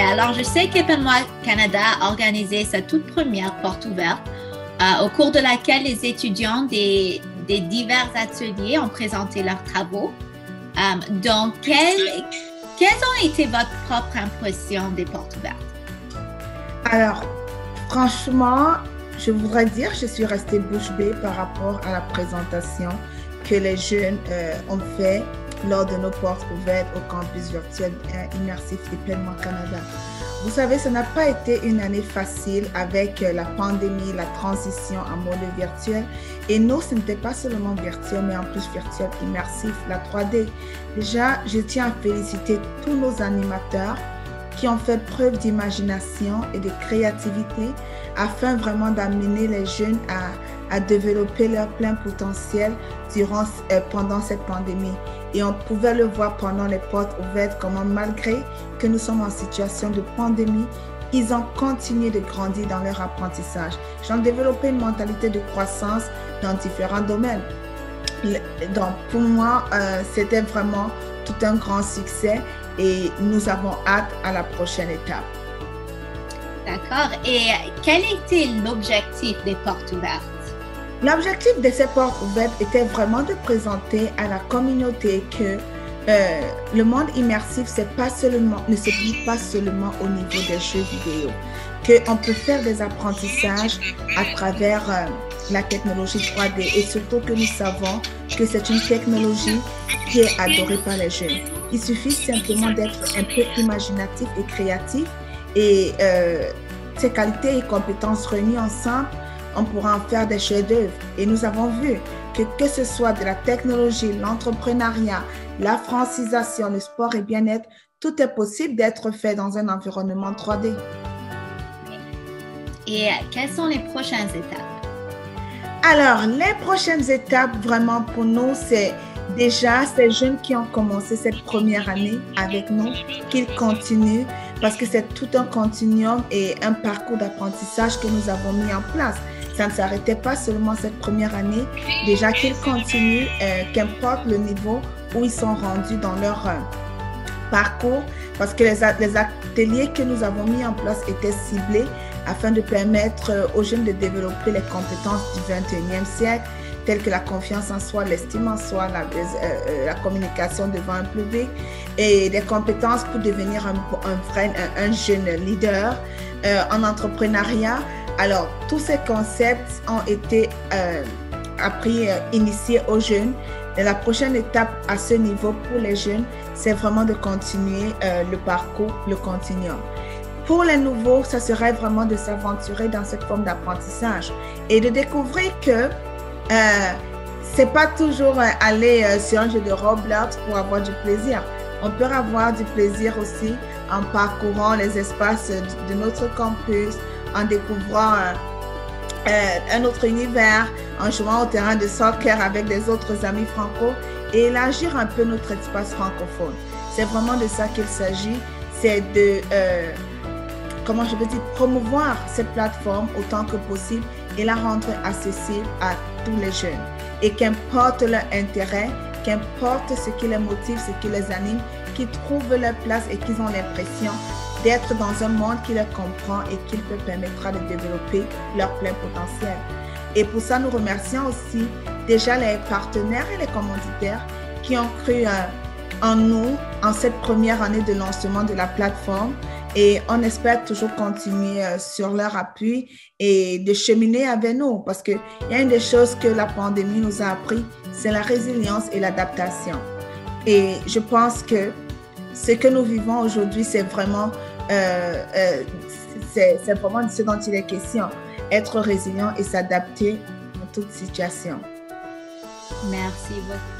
alors je sais qu'Épanouir Canada a organisé sa toute première porte ouverte, au cours de laquelle les étudiants des divers ateliers ont présenté leurs travaux. Donc, quelles ont été votre propre impression des portes ouvertes? Alors, franchement, je voudrais dire, je suis restée bouche bée par rapport à la présentation que les jeunes ont fait lors de nos portes ouvertes au campus virtuel immersif d'Épanouir Canada. Vous savez, ça n'a pas été une année facile avec la pandémie, la transition en mode virtuel. Et nous, ce n'était pas seulement virtuel, mais en plus virtuel immersif, la 3D. Déjà, je tiens à féliciter tous nos animateurs qui ont fait preuve d'imagination et de créativité afin vraiment d'amener les jeunes à développer leur plein potentiel pendant cette pandémie. Et on pouvait le voir pendant les portes ouvertes, comment malgré que nous sommes en situation de pandémie, ils ont continué de grandir dans leur apprentissage. Ils ont développé une mentalité de croissance dans différents domaines. Donc pour moi, c'était vraiment tout un grand succès et nous avons hâte à la prochaine étape. D'accord. Et quel était l'objectif des portes ouvertes? L'objectif de ces portes ouvertes était vraiment de présenter à la communauté que le monde immersif ne se limite pas seulement au niveau des jeux vidéo, qu'on peut faire des apprentissages à travers la technologie 3D et surtout que nous savons que c'est une technologie qui est adorée par les jeunes. Il suffit simplement d'être un peu imaginatif et créatif et ces qualités et compétences réunies ensemble, on pourra en faire des chefs-d'œuvre. Et nous avons vu que ce soit de la technologie, l'entrepreneuriat, la francisation, le sport et bien-être, tout est possible d'être fait dans un environnement 3D. Et quelles sont les prochaines étapes? Alors, les prochaines étapes, vraiment pour nous, c'est déjà ces jeunes qui ont commencé cette première année avec nous, qu'ils continuent parce que c'est tout un continuum et un parcours d'apprentissage que nous avons mis en place. Ça ne s'arrêtait pas seulement cette première année, déjà qu'ils continuent, qu'importe le niveau où ils sont rendus dans leur parcours, parce que les ateliers que nous avons mis en place étaient ciblés afin de permettre aux jeunes de développer les compétences du 21e siècle, telles que la confiance en soi, l'estime en soi, la communication devant un public et des compétences pour devenir un jeune leader en entrepreneuriat. Alors, tous ces concepts ont été initiés aux jeunes. Et la prochaine étape à ce niveau pour les jeunes, c'est vraiment de continuer le parcours, le continuum. Pour les nouveaux, ça serait vraiment de s'aventurer dans cette forme d'apprentissage et de découvrir que c'est pas toujours aller sur un jeu de Roblox pour avoir du plaisir. On peut avoir du plaisir aussi en parcourant les espaces de notre campus, en découvrant un autre univers, en jouant au terrain de soccer avec des autres amis franco et élargir un peu notre espace francophone. C'est vraiment de ça qu'il s'agit, c'est de, promouvoir cette plateforme autant que possible et la rendre accessible à tous les jeunes. Et qu'importe leur intérêt, qu'importe ce qui les motive, ce qui les anime, qu'ils trouvent leur place et qu'ils ont l'impression d'être dans un monde qui les comprend et qui leur permettra de développer leur plein potentiel. Et pour ça, nous remercions aussi déjà les partenaires et les commanditaires qui ont cru en nous en cette première année de lancement de la plateforme. Et on espère toujours continuer sur leur appui et de cheminer avec nous parce qu'il y a une des choses que la pandémie nous a appris, c'est la résilience et l'adaptation. Et je pense que ce que nous vivons aujourd'hui, c'est vraiment de ce dont il est question, être résilient et s'adapter à toute situation. Merci beaucoup.